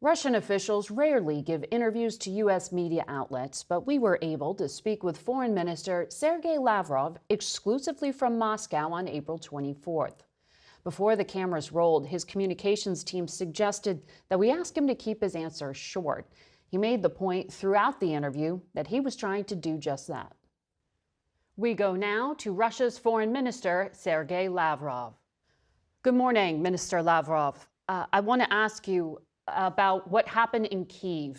Russian officials rarely give interviews to U.S. media outlets, but we were able to speak with Foreign Minister Sergej Lavrov exclusively from Moscow on April 24th. Before the cameras rolled, his communications team suggested that we ask him to keep his answers short. He made the point throughout the interview that he was trying to do just that. We go now to Russia's Foreign Minister, Sergej Lavrov. Good morning, Minister Lavrov. I want to ask you about what happened in Kyiv.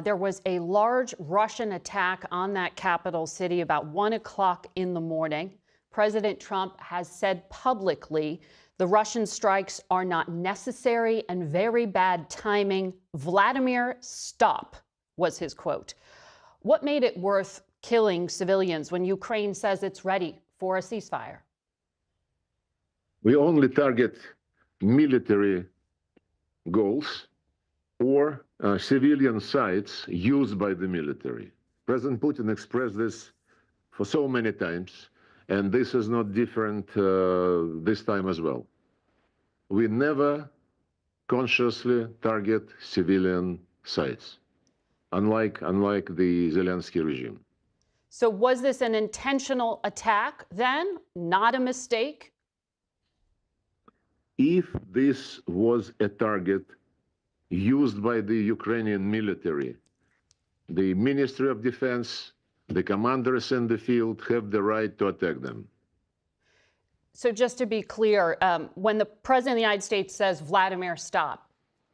There was a large Russian attack on that capital city about 1 o'clock in the morning. President Trump has said publicly the Russian strikes are not necessary and very bad timing. Vladimir, stop, was his quote. What made it worth killing civilians when Ukraine says it's ready for a ceasefire? We only target military goals or civilian sites used by the military. President Putin expressed this for so many times, and this is not different this time as well. We never consciously target civilian sites, unlike the Zelensky regime. So was this an intentional attack then, not a mistake? If this was a target used by the Ukrainian military, the Ministry of Defense, the commanders in the field have the right to attack them. So just to be clear, when the President of the United States says, Vladimir, stop,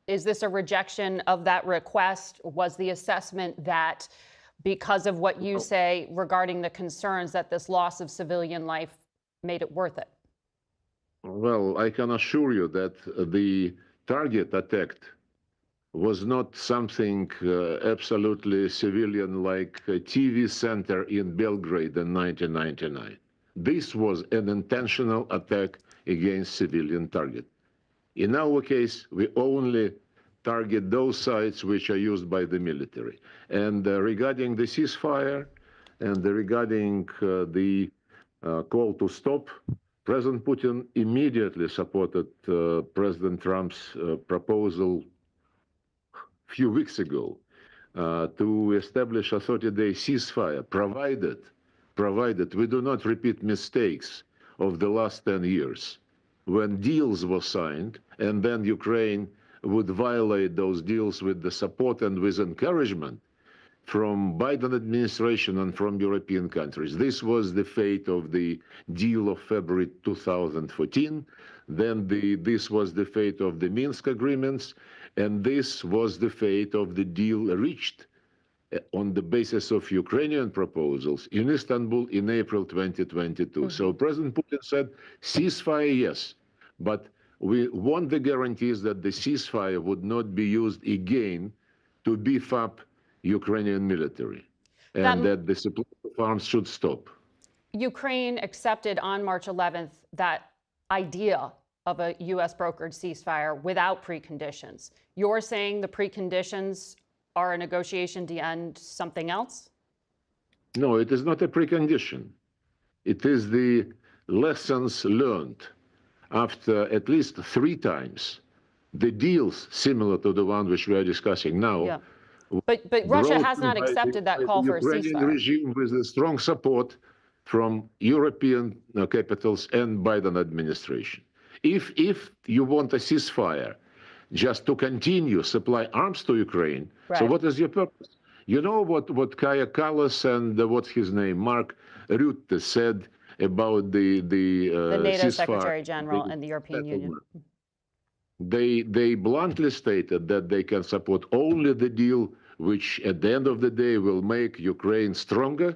is this a rejection of that request? Was the assessment that because of what you say regarding the concerns that this loss of civilian life made it worth it? Well, I can assure you that the target attacked was not something absolutely civilian like a TV center in Belgrade in 1999. This was an intentional attack against civilian target. In our case, we only target those sites which are used by the military. And regarding the ceasefire and regarding the call to stop, President Putin immediately supported President Trump's proposal a few weeks ago to establish a 30-day ceasefire, provided we do not repeat mistakes of the last 10 years, when deals were signed and then Ukraine would violate those deals with the support and with encouragement from Biden administration and from European countries. This was the fate of the deal of February 2014. Then this was the fate of the Minsk agreements. And this was the fate of the deal reached on the basis of Ukrainian proposals in Istanbul in April 2022. So President Putin said, ceasefire, yes, but we want the guarantees that the ceasefire would not be used again to beef up Ukrainian military, and that the supply of arms should stop. Ukraine accepted on March 11th that idea of a U.S. brokered ceasefire without preconditions. You're saying the preconditions are a negotiation to end something else? No, it is not a precondition. It is the lessons learned after at least 3 times the deals similar to the one which we are discussing now. Yeah. But Russia has not accepted that call for a ceasefire. The Ukrainian regime with a strong support from European capitals and Biden administration. If you want a ceasefire just to continue supply arms to Ukraine, so what is your purpose? You know what Kaja Kallas and what's his name, Mark Rutte said about the NATO ceasefire, Secretary General and the European Union. They bluntly stated that they can support only the deal which at the end of the day will make Ukraine stronger,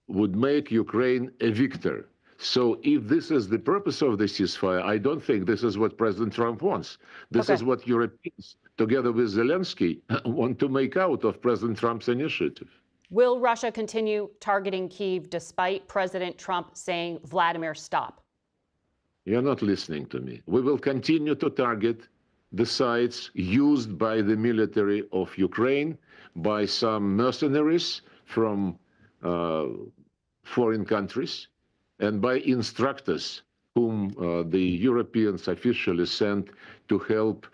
would make Ukraine a victor. So if this is the purpose of the ceasefire, I don't think this is what President Trump wants. This is what Europeans, together with Zelensky, want to make out of President Trump's initiative. Will Russia continue targeting Kyiv despite President Trump saying, Vladimir, stop? You're not listening to me. We will continue to target the sites used by the military of Ukraine, by some mercenaries from foreign countries, and by instructors whom the Europeans officially sent to help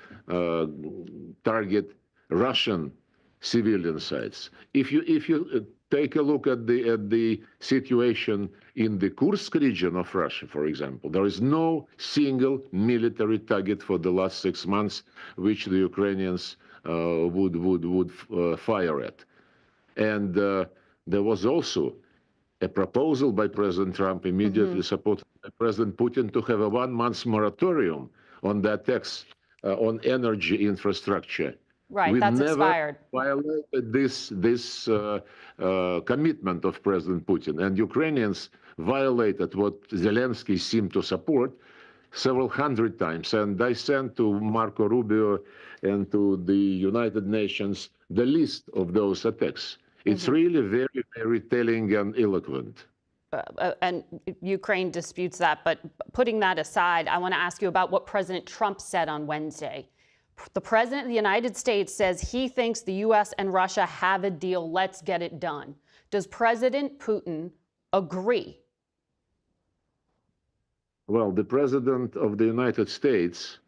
target Russian civilian sites. If you take a look at the situation in the Kursk region of Russia, for example, there is no single military target for the last 6 months which the Ukrainians would fire at. And there was also a proposal by President Trump, immediately supported by President Putin, to have a 1 month moratorium on the attacks on energy infrastructure. Right, We that's never expired. violated this commitment of President Putin, and Ukrainians violated what Zelensky seemed to support several hundred times. And I sent to Marco Rubio and to the United Nations the list of those attacks. It's really very, very telling and eloquent. And Ukraine disputes that. But putting that aside, I want to ask you about what President Trump said on Wednesday. The President of the United States says he thinks the U.S. and Russia have a deal. Let's get it done. Does President Putin agree? Well, the President of the United States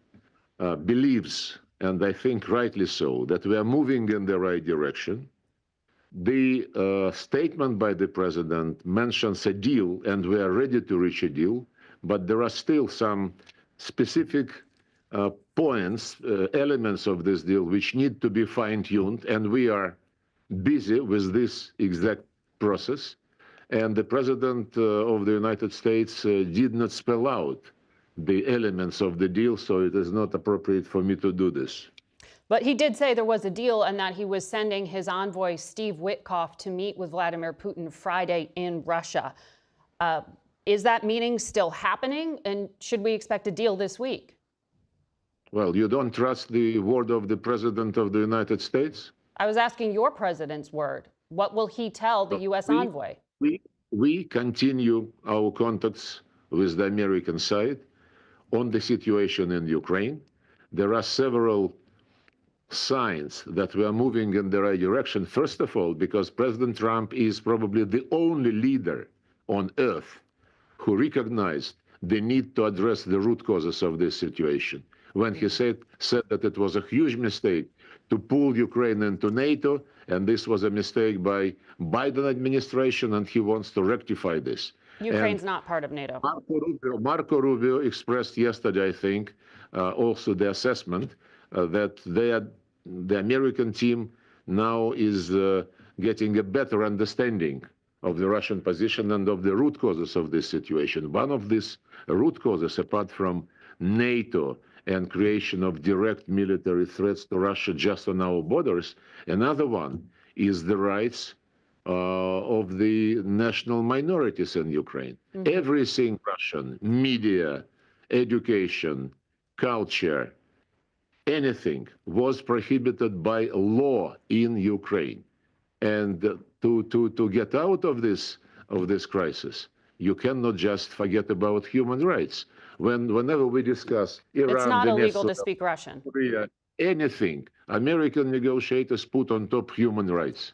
believes, and I think rightly so, that we are moving in the right direction. The statement by the President mentions a deal, and we are ready to reach a deal, but there are still some specific points, elements of this deal which need to be fine-tuned, and we are busy with this exact process. And the President of the United States did not spell out the elements of the deal, so it is not appropriate for me to do this. But he did say there was a deal and that he was sending his envoy, Steve Witkoff, to meet with Vladimir Putin Friday in Russia. Is that meeting still happening? And should we expect a deal this week? Well, you don't trust the word of the President of the United States? I was asking your president's word. What will he tell the U.S. envoy? We continue our contacts with the American side on the situation in Ukraine. There are several signs that we are moving in the right direction. First of all, because President Trump is probably the only leader on earth who recognized the need to address the root causes of this situation. When he said that it was a huge mistake to pull Ukraine into NATO, and this was a mistake by Biden administration, and he wants to rectify this. Ukraine's not part of NATO. Marco Rubio expressed yesterday, I think, also the assessment that the American team now is getting a better understanding of the Russian position and of the root causes of this situation. One of these root causes, apart from NATO and creation of direct military threats to Russia just on our borders, another one is the rights of the national minorities in Ukraine. Everything Russian, media, education, culture, anything was prohibited by law in Ukraine. And to get out of this crisis, you cannot just forget about human rights. Whenever we discuss Iran, it's not illegal Venezuela, to speak Russian. Korea, anything, American negotiators put on top human rights.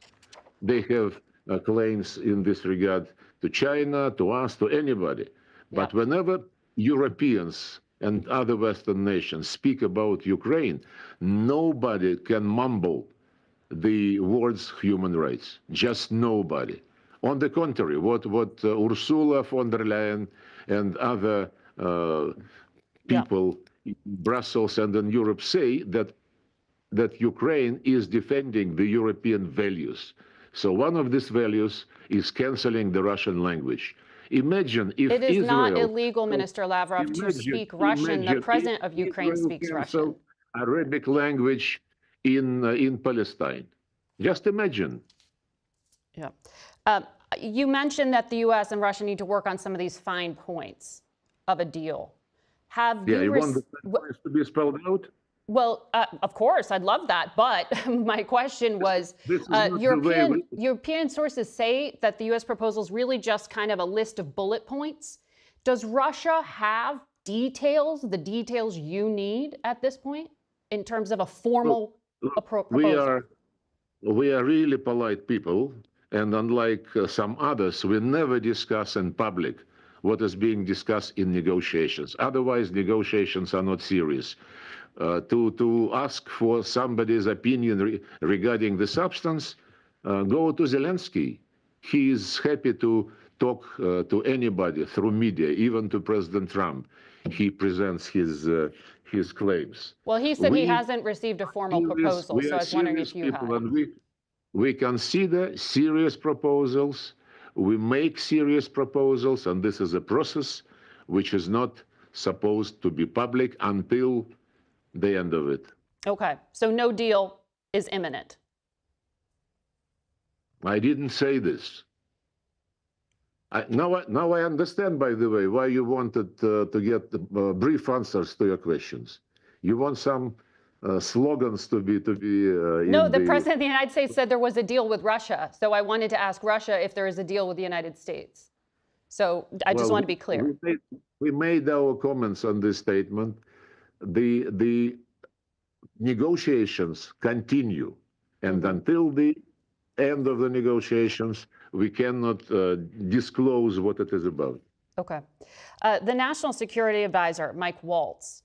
They have claims in this regard to China, to us, to anybody. But whenever Europeans and other Western nations speak about Ukraine, nobody can mumble the words human rights. Just nobody. On the contrary, what Ursula von der Leyen and other people in Brussels and in Europe say, that Ukraine is defending the European values. So one of these values is canceling the Russian language. Imagine if it is Israel, not illegal, Minister Lavrov, to speak Russian. The president of Ukraine speaks Russian. Arabic language in Palestine. Just imagine. Yeah. You mentioned that the U.S. and Russia need to work on some of these fine points of a deal. You want the points to be spelled out? Well, of course, I'd love that. But my question was, European sources say that the U.S. proposal is really just kind of a list of bullet points. Does Russia have details, the details you need at this point, in terms of a formal proposal? We are really polite people, and unlike some others, we never discuss in public what is being discussed in negotiations. Otherwise, negotiations are not serious. To ask for somebody's opinion regarding the substance, go to Zelensky. He is happy to talk to anybody through media, even to President Trump. He presents his claims. Well, he said he hasn't received a formal proposal, so I was wondering if you had. And we consider serious proposals. We make serious proposals, and this is a process which is not supposed to be public until the end of it. Okay, so no deal is imminent. I didn't say this. Now I understand, by the way, why you wanted to get brief answers to your questions. You want some slogans to be. No, the President of the United States said there was a deal with Russia. So I wanted to ask Russia if there is a deal with the United States. So I just want to be clear. We made our comments on this statement. The negotiations continue, and until the end of the negotiations, we cannot disclose what it is about. Okay. The National Security Advisor, Mike Waltz,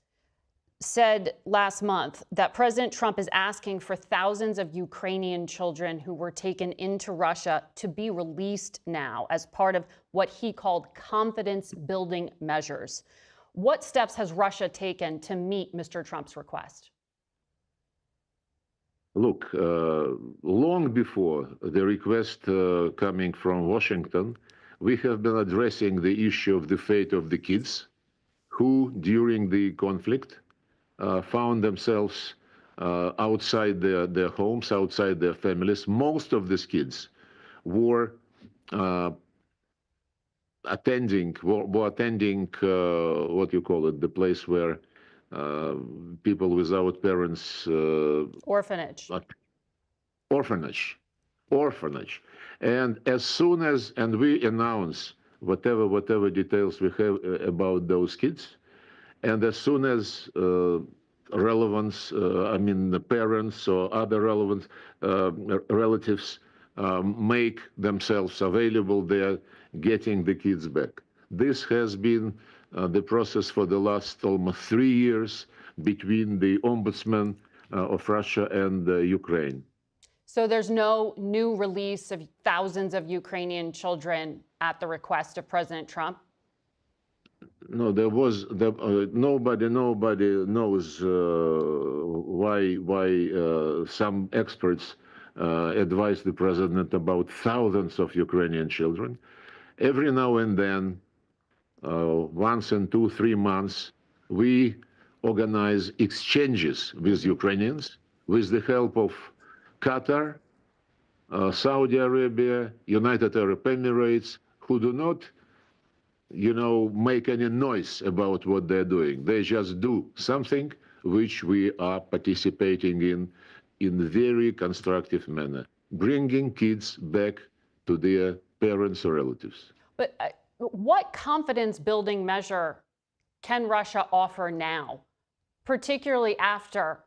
said last month that President Trump is asking for thousands of Ukrainian children who were taken into Russia to be released now as part of what he called confidence-building measures. What steps has Russia taken to meet Mr. Trump's request? Look, long before the request coming from Washington, we have been addressing the issue of the fate of the kids who, during the conflict, found themselves outside their homes, outside their families. Most of these kids were attending what you call it, the place where people without parents. Orphanage. Orphanage. And as soon as, and we announce whatever details we have about those kids, and as soon as the parents or other relevant relatives make themselves available, they're getting the kids back. This has been the process for the last almost 3 years between the ombudsman of Russia and Ukraine. So there's no new release of thousands of Ukrainian children at the request of President Trump? No, nobody knows why some experts advise the president about thousands of Ukrainian children. Every now and then, once in 2-3 months, we organize exchanges with Ukrainians with the help of Qatar, Saudi Arabia, United Arab Emirates, who do not, make any noise about what they're doing. They just do something which we are participating in a very constructive manner, bringing kids back to their parents or relatives. But what confidence-building measure can Russia offer now, particularly after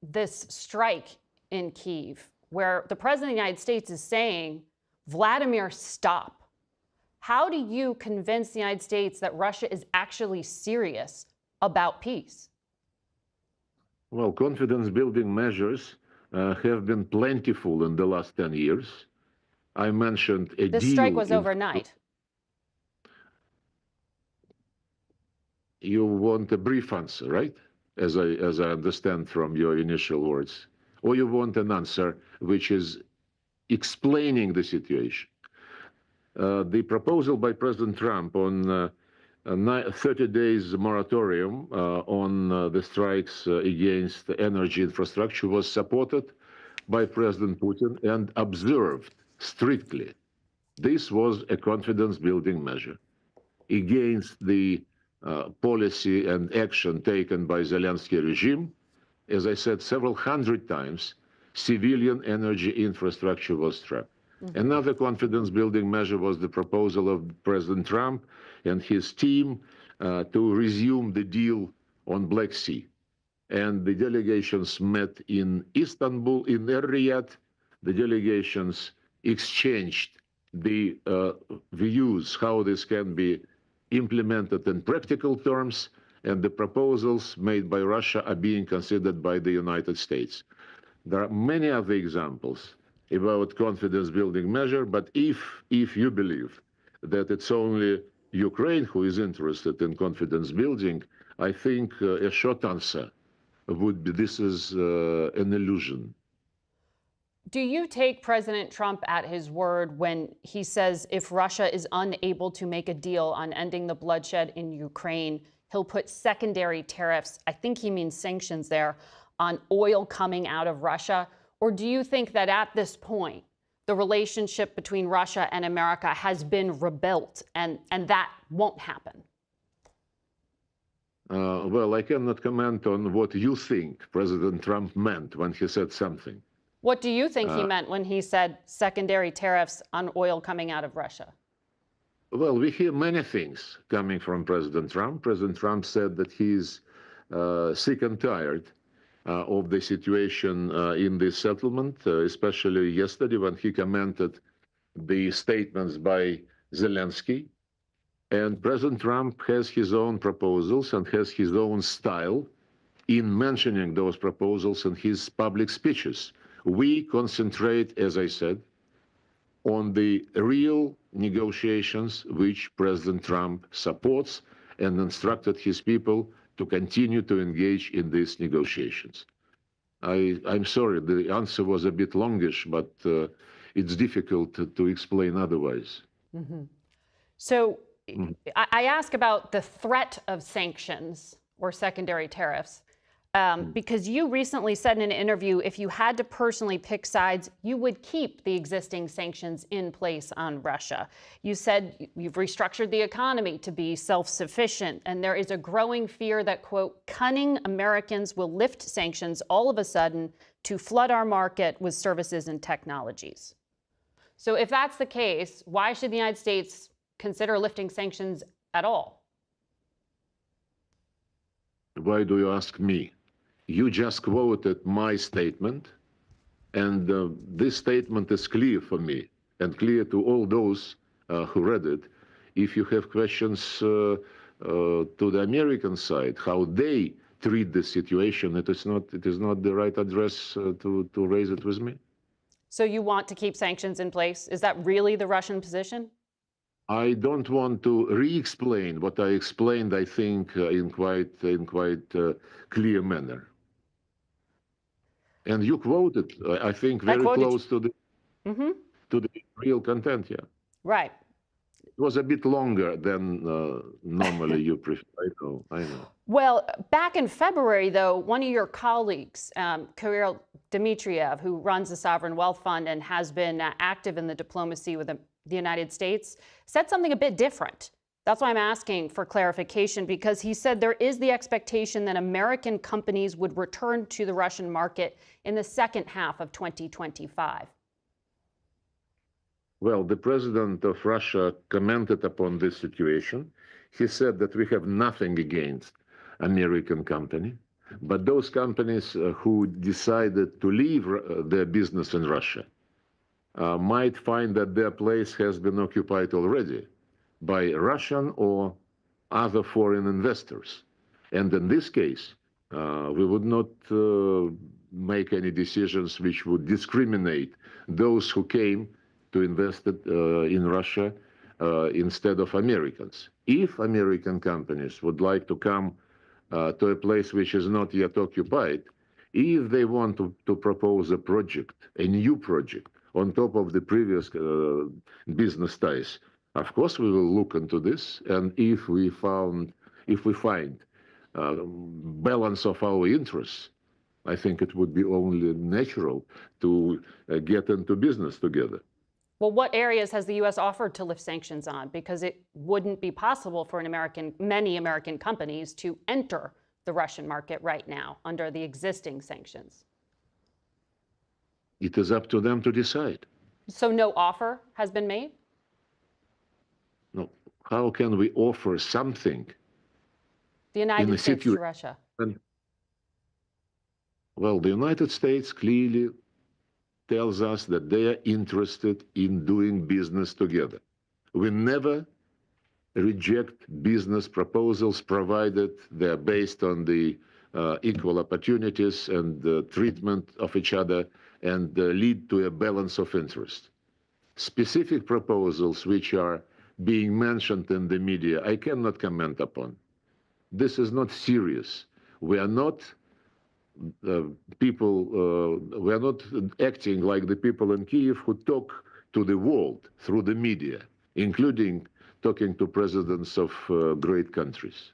this strike in Kyiv, where the President of the United States is saying, Vladimir, stop? How do you convince the United States that Russia is actually serious about peace? Well, confidence-building measures have been plentiful in the last 10 years. I mentioned a deal. The strike was overnight. You want a brief answer, right? As I understand from your initial words. Or you want an answer which is explaining the situation. The proposal by President Trump on 30 days moratorium on the strikes against the energy infrastructure was supported by President Putin and observed strictly. This was a confidence-building measure against the policy and action taken by Zelensky regime. As I said several hundred times, civilian energy infrastructure was trapped. Another confidence-building measure was the proposal of President Trump and his team to resume the deal on Black Sea. And the delegations met in Istanbul, in Riyadh. The delegations exchanged the views how this can be implemented in practical terms, and the proposals made by Russia are being considered by the United States. There are many other examples about confidence-building measure, but if you believe that it's only Ukraine who is interested in confidence building, I think a short answer would be this is an illusion. Do you take President Trump at his word when he says if Russia is unable to make a deal on ending the bloodshed in Ukraine, he'll put secondary tariffs, I think he means sanctions there, on oil coming out of Russia? Or do you think that at this point, the relationship between Russia and America has been rebuilt and that won't happen? Well, I cannot comment on what you think President Trump meant when he said something. What do you think he meant when he said secondary tariffs on oil coming out of Russia? Well, we hear many things coming from President Trump. President Trump said that he's sick and tired of the situation in this settlement, especially yesterday when he commented the statements by Zelensky. And President Trump has his own proposals and has his own style in mentioning those proposals in his public speeches. We concentrate, as I said, on the real negotiations which President Trump supports and instructed his people to continue to engage in these negotiations. I'm sorry, the answer was a bit longish, but it's difficult to explain otherwise. Mm-hmm. So I ask about the threat of sanctions or secondary tariffs. Because you recently said in an interview, if you had to personally pick sides, you would keep the existing sanctions in place on Russia. You said you've restructured the economy to be self-sufficient, and there is a growing fear that, quote, cunning Americans will lift sanctions all of a sudden to flood our market with services and technologies. So if that's the case, why should the United States consider lifting sanctions at all? Why do you ask me? You just quoted my statement, and this statement is clear for me and clear to all those who read it. If you have questions to the American side, how they treat the situation, it is not the right address to raise it with me. So you want to keep sanctions in place? Is that really the Russian position? I don't want to re-explain what I explained, I think, in quite clear manner. And you quoted, I think, very close to the real content, yeah. Right. It was a bit longer than normally you prefer. I know. Well, back in February, though, one of your colleagues, Kirill Dmitriev, who runs the Sovereign Wealth Fund and has been active in the diplomacy with the United States, said something a bit different. That's why I'm asking for clarification, because he said there is the expectation that American companies would return to the Russian market in the second half of 2025. Well, the president of Russia commented upon this situation. He said that we have nothing against American company, but those companies who decided to leave their business in Russia might find that their place has been occupied already by Russian or other foreign investors. And in this case, we would not make any decisions which would discriminate those who came to invest in Russia instead of Americans. If American companies would like to come to a place which is not yet occupied, if they want to propose a project, a new project, on top of the previous business ties, of course we will look into this. And if we find balance of our interests, I think it would be only natural to get into business together. Well, what areas has the U.S. offered to lift sanctions on? Because it wouldn't be possible for many American companies to enter the Russian market right now under the existing sanctions. It is up to them to decide. So no offer has been made? No. How can we offer something? The United States to Russia. Well, the United States clearly tells us that they are interested in doing business together. We never reject business proposals provided they're based on the equal opportunities and treatment of each other and lead to a balance of interest. Specific proposals which are being mentioned in the media, I cannot comment upon. This is not serious. We are not we are not acting like the people in Kiev who talk to the world through the media, including talking to presidents of great countries.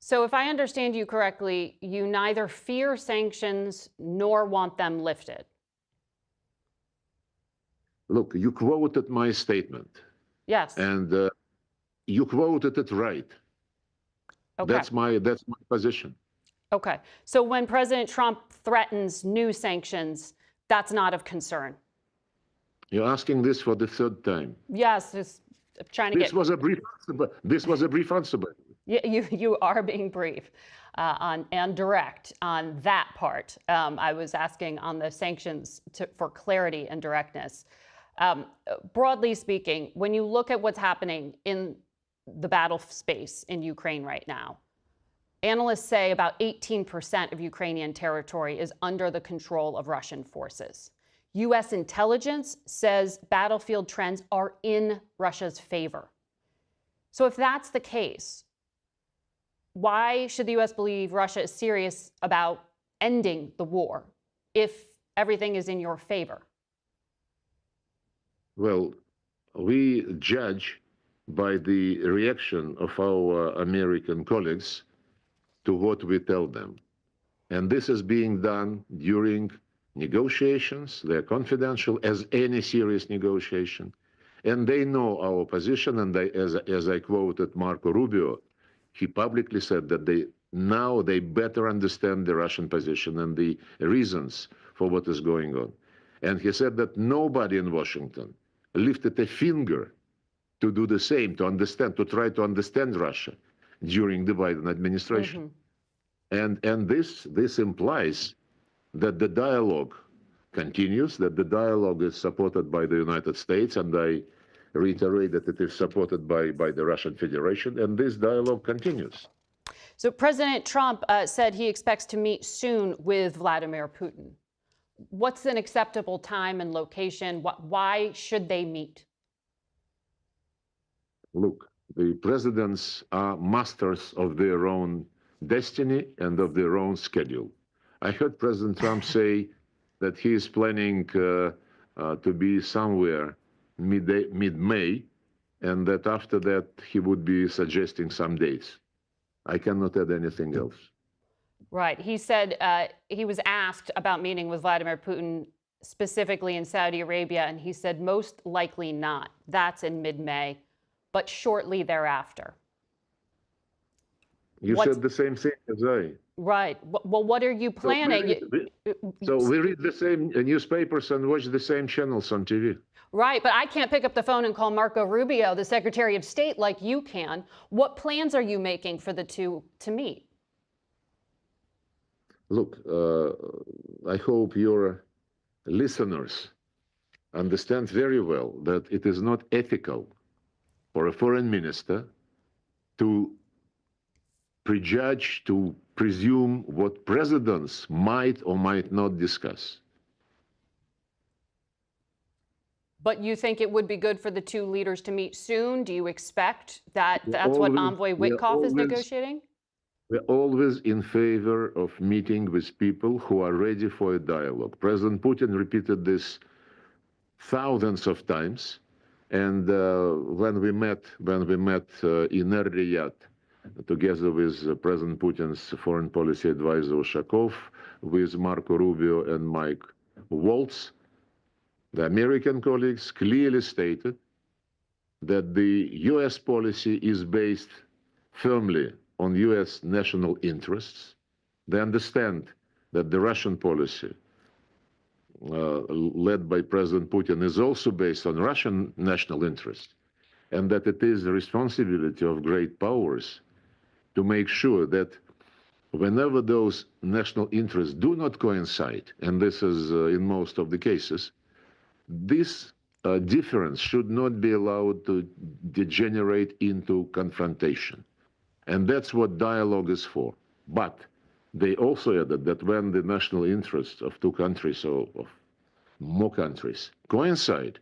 So if I understand you correctly, you neither fear sanctions nor want them lifted. Look, you quoted my statement. Yes. And you quoted it right. Okay. That's my position. Okay. So when President Trump threatens new sanctions, that's not of concern. You're asking this for the third time. Yes, just trying to This was a brief answer. You are being brief and direct on that part. I was asking on the sanctions for clarity and directness. Broadly speaking, when you look at what's happening in the battle space in Ukraine right now, analysts say about 18% of Ukrainian territory is under the control of Russian forces. U.S. intelligence says battlefield trends are in Russia's favor. So if that's the case, why should the U.S. believe Russia is serious about ending the war if everything is in your favor? Well, we judge by the reaction of our American colleagues to what we tell them. And this is being done during negotiations. They're confidential as any serious negotiation. And they know our position. And as I quoted Marco Rubio, he publicly said that they better understand the Russian position and the reasons for what is going on. And he said that nobody in Washington lifted a finger to do the same, to try to understand Russia during the Biden administration. Mm-hmm. And this implies that the dialogue continues, that the dialogue is supported by the United States, and I reiterate that it is supported by the Russian Federation, and this dialogue continues. So President Trump said he expects to meet soon with Vladimir Putin. What's an acceptable time and location? Why should they meet? Look, the presidents are masters of their own destiny and of their own schedule. I heard President Trump say that he is planning to be somewhere mid-May, and that after that he would be suggesting some dates. I cannot add anything else. Right. He said he was asked about meeting with Vladimir Putin specifically in Saudi Arabia, and he said most likely not. That's in mid-May, but shortly thereafter. You said the same thing as I. Right. Well, what are you planning? So we read the same newspapers and watch the same channels on TV. Right, but I can't pick up the phone and call Marco Rubio, the Secretary of State, like you can. What plans are you making for the two to meet? Look, I hope your listeners understand very well that it is not ethical for a foreign minister to prejudge, to presume what presidents might or might not discuss. But you think it would be good for the two leaders to meet soon? Do you expect that that's what Envoy Witkoff is negotiating? We're always in favor of meeting with people who are ready for a dialogue. President Putin repeated this thousands of times. And when we met in Riyadh, together with President Putin's foreign policy advisor Ushakov, with Marco Rubio and Mike Waltz, the American colleagues clearly stated that the U.S. policy is based firmly on U.S. national interests. They understand that the Russian policy, led by President Putin, is also based on Russian national interests, and that it is the responsibility of great powers to make sure that whenever those national interests do not coincide, and this is in most of the cases, this difference should not be allowed to degenerate into confrontation. And that's what dialogue is for. But they also added that when the national interests of two countries or of more countries coincide,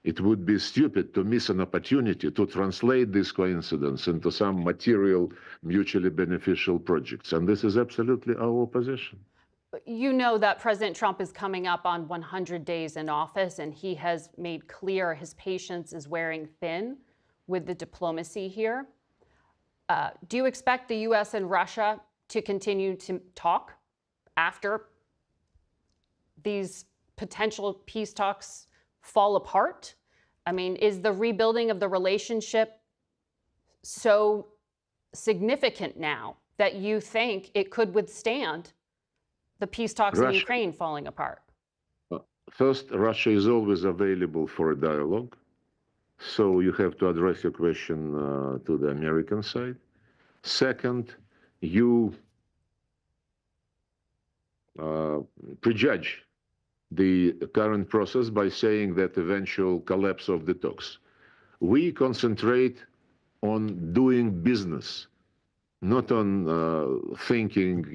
it would be stupid to miss an opportunity to translate this coincidence into some material, mutually beneficial projects. And this is absolutely our position. You know that President Trump is coming up on 100 days in office, and he has made clear his patience is wearing thin with the diplomacy here. Do you expect the U.S. and Russia to continue to talk after these potential peace talks fall apart? I mean, is the rebuilding of the relationship so significant now that you think it could withstand the peace talks in Ukraine falling apart? First, Russia is always available for a dialogue. So you have to address your question to the American side. Second, you prejudge the current process by saying that eventual collapse of the talks. We concentrate on doing business, not on thinking,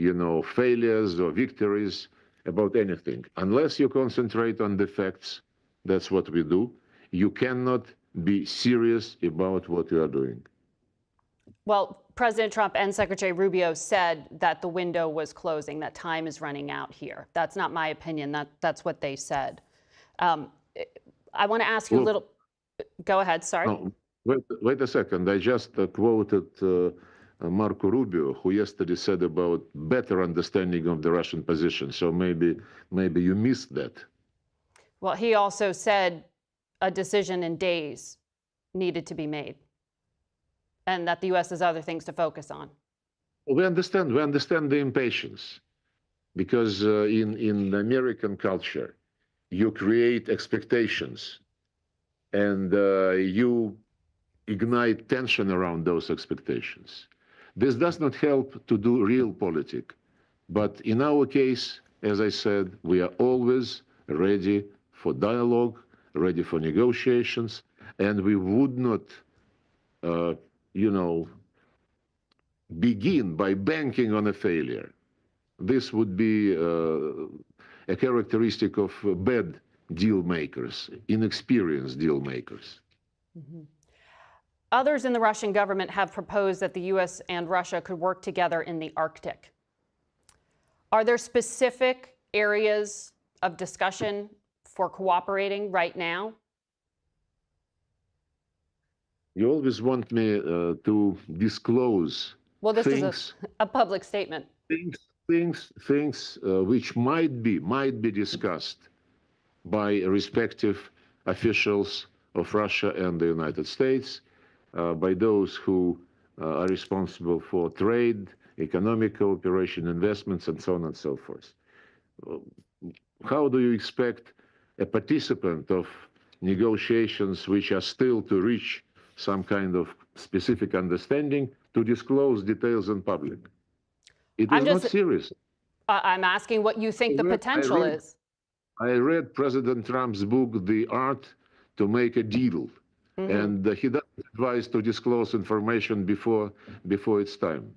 failures or victories about anything. Unless you concentrate on the facts, that's what we do. You cannot be serious about what you are doing. Well, President Trump and Secretary Rubio said that the window was closing, that time is running out here. That's not my opinion. That's what they said. I want to ask you a little. Go ahead. Sorry. No, wait a second. I just quoted Marco Rubio, who yesterday said about better understanding of the Russian position. So maybe you missed that. Well, he also said a decision in days needed to be made, and that the U.S. has other things to focus on. We understand the impatience, because in the American culture, you create expectations, and you ignite tension around those expectations. This does not help to do real politics. But in our case, as I said, we are always ready for dialogue, ready for negotiations, and we would not begin by banking on a failure. This would be a characteristic of bad deal makers, inexperienced deal makers. Mm-hmm. Others in the Russian government have proposed that the U.S. and Russia could work together in the Arctic. Are there specific areas of discussion for cooperating right now? You always want me to disclose this things, is a public statement. Things which might be discussed by respective officials of Russia and the United States, by those who are responsible for trade, economic cooperation, investments, and so on and so forth. How do you expect a participant of negotiations which are still to reach some kind of specific understanding to disclose details in public? It is not serious. I'm asking what you think the potential is. I read President Trump's book, The Art to Make a Deal, and he doesn't advise to disclose information before it's time.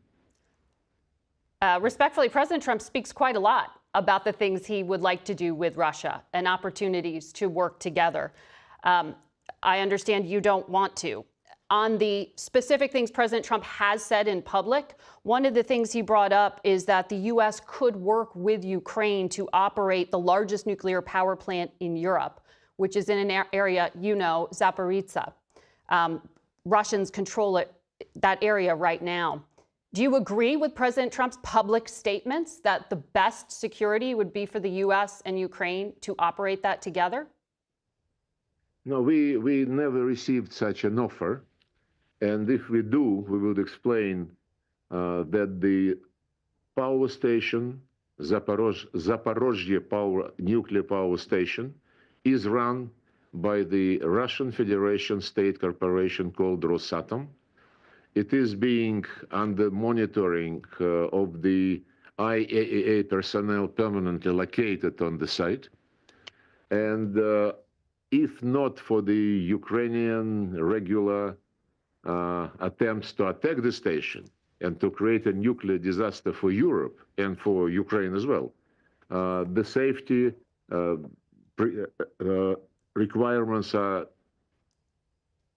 Respectfully, President Trump speaks quite a lot about the things he would like to do with Russia and opportunities to work together. I understand you don't want to. On the specific things President Trump has said in public, one of the things he brought up is that the U.S. could work with Ukraine to operate the largest nuclear power plant in Europe, which is in an area, Zaporizhzhia. Russians control that area right now. Do you agree with President Trump's public statements that the best security would be for the U.S. and Ukraine to operate that together? No, we never received such an offer. And if we do, we would explain that the power station, Zaporozhye nuclear power station, is run by the Russian Federation state corporation called Rosatom. It is being under monitoring of the IAEA personnel permanently located on the site. And if not for the Ukrainian regular attempts to attack the station and to create a nuclear disaster for Europe and for Ukraine as well, the safety requirements are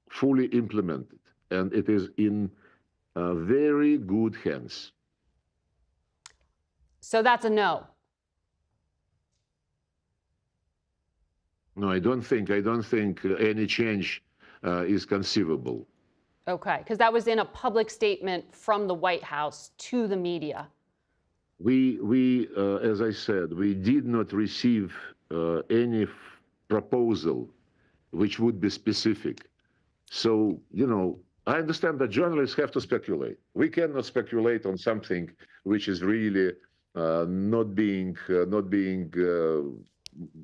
fully implemented, and it is in very good hands. So that's a no. No, I don't think any change is conceivable. Okay, because that was in a public statement from the White House to the media. As I said, we did not receive any proposal which would be specific. So, you know, I understand that journalists have to speculate. We cannot speculate on something which is really not being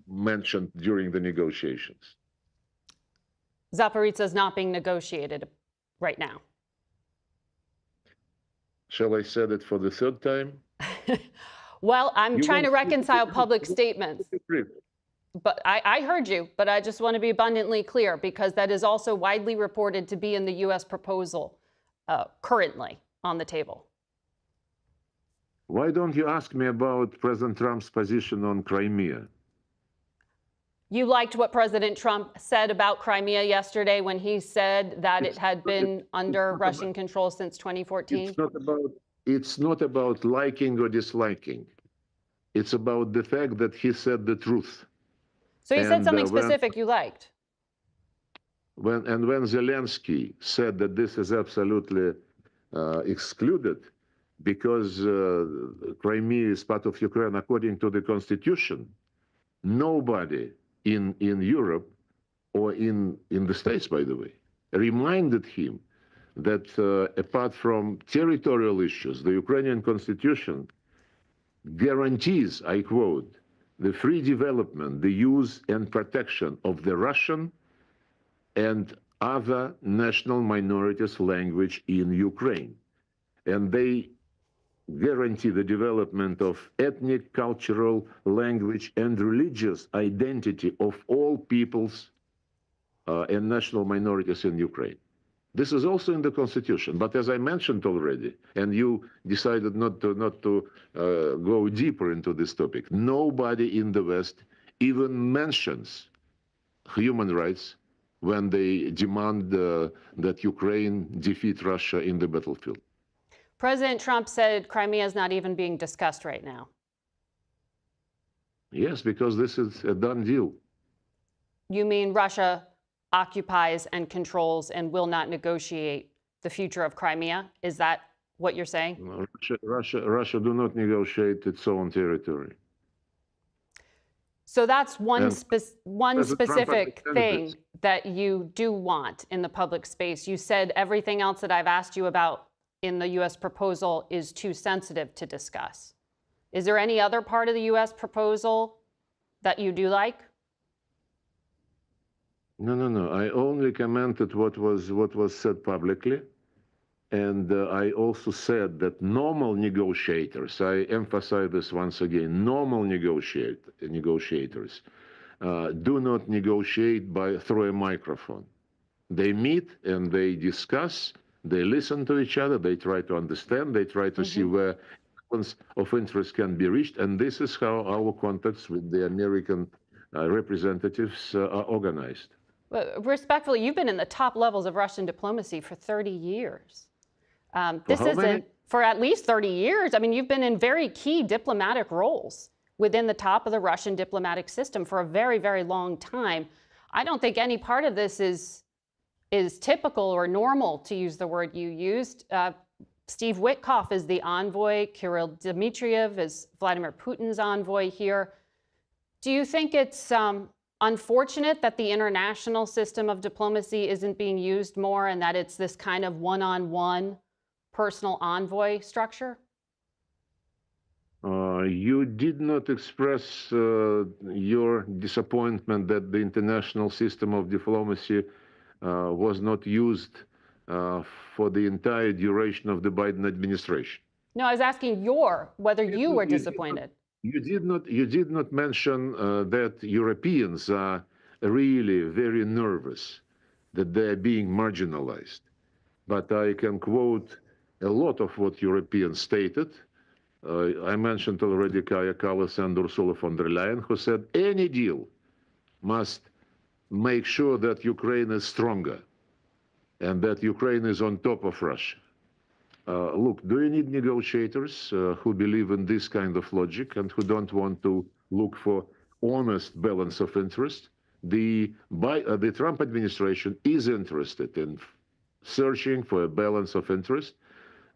mentioned during the negotiations. Zaporizhzhia is not being negotiated right now. Shall I say that for the third time? Well, I'm trying to reconcile public statements. But I heard you, but I just want to be abundantly clear, because that is also widely reported to be in the U.S. proposal currently on the table. Why don't you ask me about President Trump's position on Crimea? You liked what President Trump said about Crimea yesterday when he said that it had been under Russian control since 2014? It's not about liking or disliking. It's about the fact that he said the truth. So he said something specific you liked. When Zelensky said that this is absolutely excluded because Crimea is part of Ukraine according to the Constitution, nobody in Europe or in the States, by the way, reminded him that apart from territorial issues, the Ukrainian Constitution guarantees, I quote, the free development, the use and protection of the Russian and other national minorities' language in Ukraine. And they guarantee the development of ethnic, cultural, language, and religious identity of all peoples and national minorities in Ukraine. This is also in the Constitution, but as I mentioned already, and you decided not to go deeper into this topic, nobody in the West even mentions human rights when they demand that Ukraine defeat Russia in the battlefield. President Trump said Crimea is not even being discussed right now. Yes, because this is a done deal. You mean Russia occupies and controls and will not negotiate the future of Crimea? Is that what you're saying? No, Russia do not negotiate its own territory. So that's one specific thing that you do want in the public space. You said everything else that I've asked you about in the U.S. proposal is too sensitive to discuss. Is there any other part of the U.S. proposal that you do like? No. I only commented what was said publicly, and I also said that normal negotiators, I emphasize this once again, normal negotiators do not negotiate through a microphone. They meet and they discuss, they listen to each other, they try to understand, they try to see where balance of interest can be reached, and this is how our contacts with the American representatives are organized. Respectfully, you've been in the top levels of Russian diplomacy for 30 years. This isn't for at least 30 years. I mean, you've been in very key diplomatic roles within the top of the Russian diplomatic system for a very, very long time. I don't think any part of this is typical or normal, to use the word you used. Steve Witkoff is the envoy. Kirill Dmitriev is Vladimir Putin's envoy here. Do you think it's unfortunate that the international system of diplomacy isn't being used more and that it's this kind of one-on-one personal envoy structure? You did not express your disappointment that the international system of diplomacy was not used for the entire duration of the Biden administration. No, I was asking whether you were disappointed. You did not mention that Europeans are really very nervous that they're being marginalized. But I can quote a lot of what Europeans stated. I mentioned already Kaja Kallas and Ursula von der Leyen, who said any deal must make sure that Ukraine is stronger and that Ukraine is on top of Russia. Look, do you need negotiators who believe in this kind of logic and who don't want to look for honest balance of interest? The Trump administration is interested in searching for a balance of interest.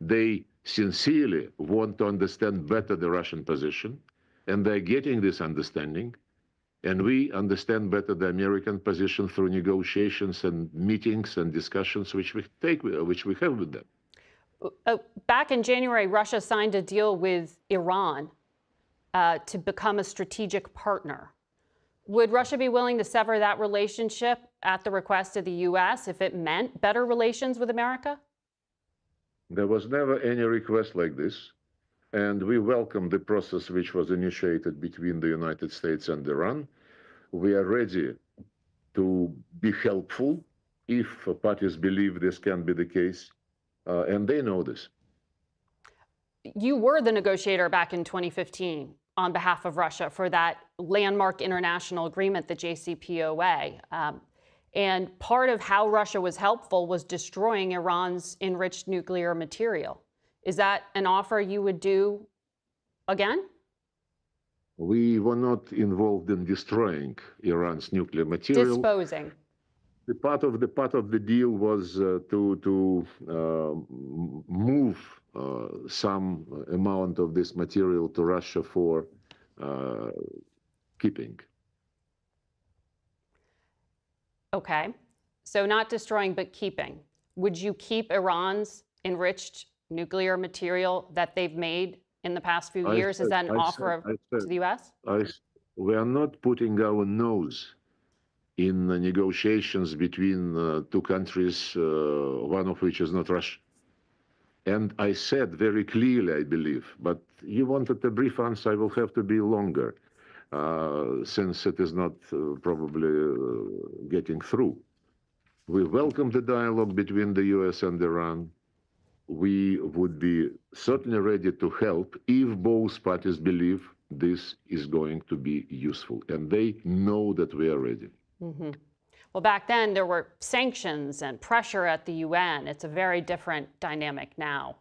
They sincerely want to understand better the Russian position, and they're getting this understanding. And we understand better the American position through negotiations and meetings and discussions which we have with them. Back in January, Russia signed a deal with Iran to become a strategic partner. Would Russia be willing to sever that relationship at the request of the U.S. if it meant better relations with America? There was never any request like this, and we welcome the process which was initiated between the United States and Iran. We are ready to be helpful if parties believe this can be the case, and they know this. You were the negotiator back in 2015 on behalf of Russia for that landmark international agreement, the JCPOA. And part of how Russia was helpful was destroying Iran's enriched nuclear material. Is that an offer you would do again? We were not involved in destroying Iran's nuclear material. Disposing. The part of the deal was to move some amount of this material to Russia for keeping. Okay, so not destroying, but keeping. Would you keep Iran's enriched nuclear material that they've made in the past few years? Is that an offer to the U.S.? We are not putting our nose in the negotiations between two countries, one of which is not Russia. And I said very clearly, I believe, but you wanted a brief answer, I will have to be longer. Since it is not probably getting through. We welcome the dialogue between the US and Iran. We would be certainly ready to help if both parties believe this is going to be useful, and they know that we are ready. Mm-hmm. Well, back then there were sanctions and pressure at the UN. It's a very different dynamic now.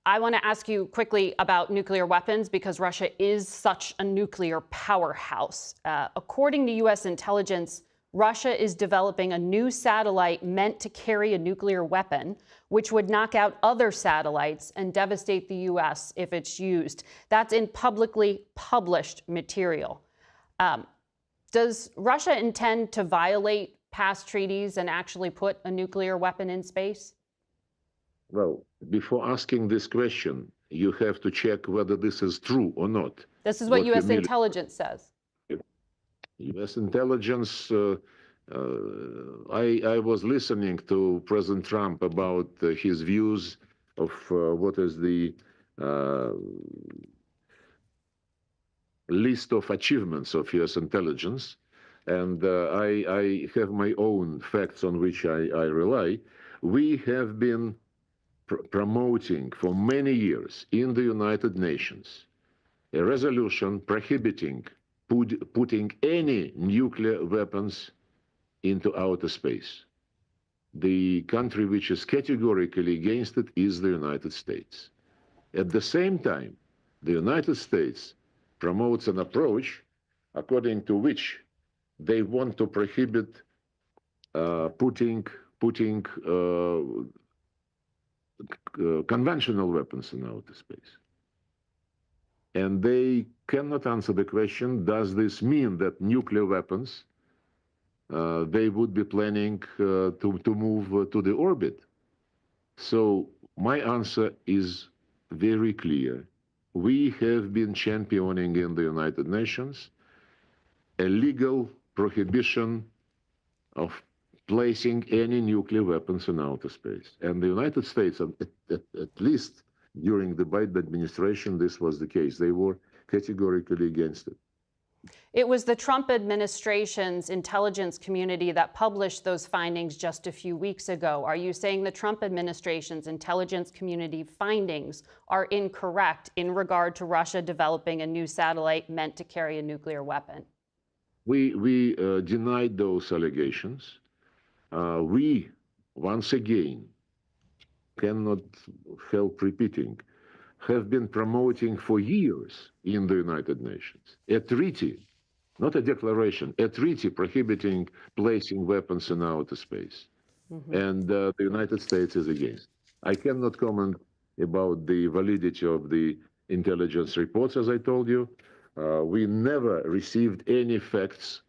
I want to ask you quickly about nuclear weapons because Russia is such a nuclear powerhouse. According to U.S. intelligence, Russia is developing a new satellite meant to carry a nuclear weapon, which would knock out other satellites and devastate the U.S. if it's used. That's in publicly published material. Does Russia intend to violate past treaties and actually put a nuclear weapon in space? Well, before asking this question, you have to check whether this is true or not. This is what U.S. intelligence says. U.S. intelligence, I was listening to President Trump about his views of what is the list of achievements of U.S. intelligence, and I have my own facts on which I rely. We have been promoting for many years in the United Nations a resolution prohibiting putting any nuclear weapons into outer space. The country which is categorically against it is the United States. At the same time, the United States promotes an approach according to which they want to prohibit putting conventional weapons in outer space. And they cannot answer the question, does this mean that nuclear weapons, they would be planning to move to the orbit? So my answer is very clear. We have been championing in the United Nations a legal prohibition of placing any nuclear weapons in outer space. And the United States, at least during the Biden administration, this was the case. They were categorically against it. It was the Trump administration's intelligence community that published those findings just a few weeks ago. Are you saying the Trump administration's intelligence community findings are incorrect in regard to Russia developing a new satellite meant to carry a nuclear weapon? We denied those allegations. We, once again, cannot help repeating, have been promoting for years in the United Nations a treaty, not a declaration, a treaty prohibiting placing weapons in outer space. And the United States is against. I cannot comment about the validity of the intelligence reports, as I told you. We never received any facts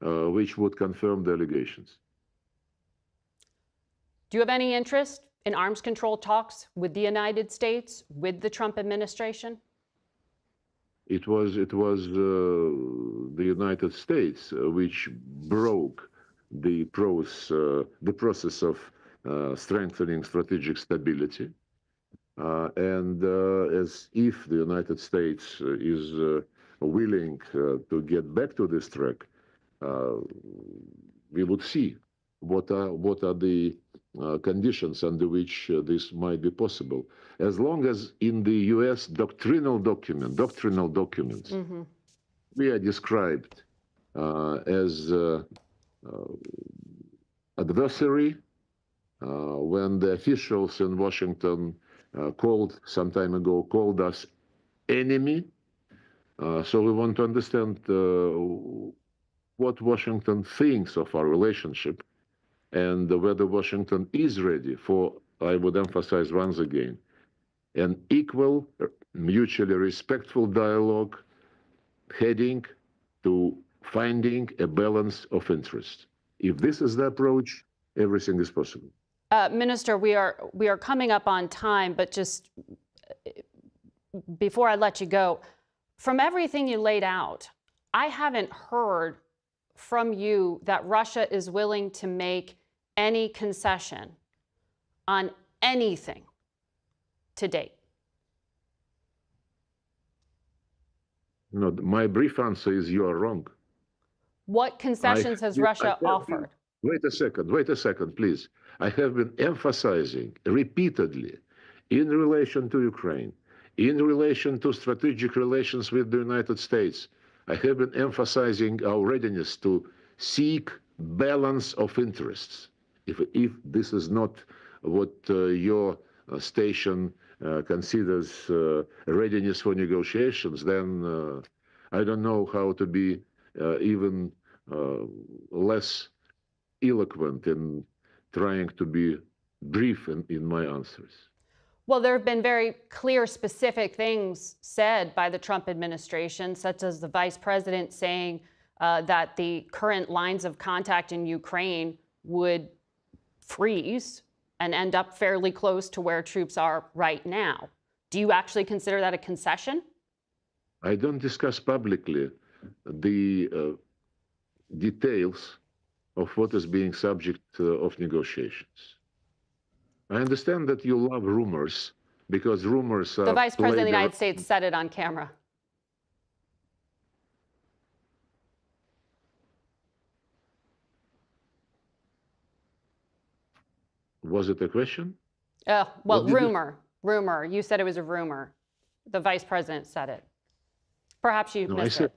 which would confirm the allegations. Do you have any interest in arms control talks with the United States, with the Trump administration? It was the United States which broke the process of strengthening strategic stability. And as if the United States is willing to get back to this track, we would see what are the conditions under which this might be possible. As long as in the U.S. doctrinal documents, we are described as adversary, when the officials in Washington some time ago called us enemy. So we want to understand what Washington thinks of our relationship and whether Washington is ready for, I would emphasize once again, an equal, mutually respectful dialogue heading to finding a balance of interest. If this is the approach, everything is possible. Minister, we are coming up on time, but just before I let you go, from everything you laid out, I haven't heard from you that Russia is willing to make any concession on anything to date. No, my brief answer is you are wrong. What concessions has Russia offered? Wait a second, please. I have been emphasizing repeatedly in relation to Ukraine, in relation to strategic relations with the United States, I have been emphasizing our readiness to seek balance of interests. If this is not what your station considers readiness for negotiations, then I don't know how to be even less eloquent in trying to be brief in my answers. Well, there have been very clear, specific things said by the Trump administration, such as the vice president saying that the current lines of contact in Ukraine would freeze and end up fairly close to where troops are right now. Do you actually consider that a concession? I don't discuss publicly the details of what is being subject of negotiations. I understand that you love rumors, because rumors are... The Vice President of the United States said it on camera. Was it a question? Well, rumor. You said it was a rumor. The Vice President said it. Perhaps you missed it.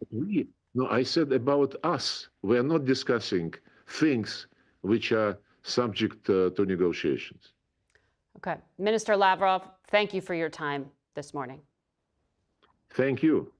No, I said about us. We are not discussing things which are subject to negotiations. Okay. Minister Lavrov, thank you for your time this morning. Thank you.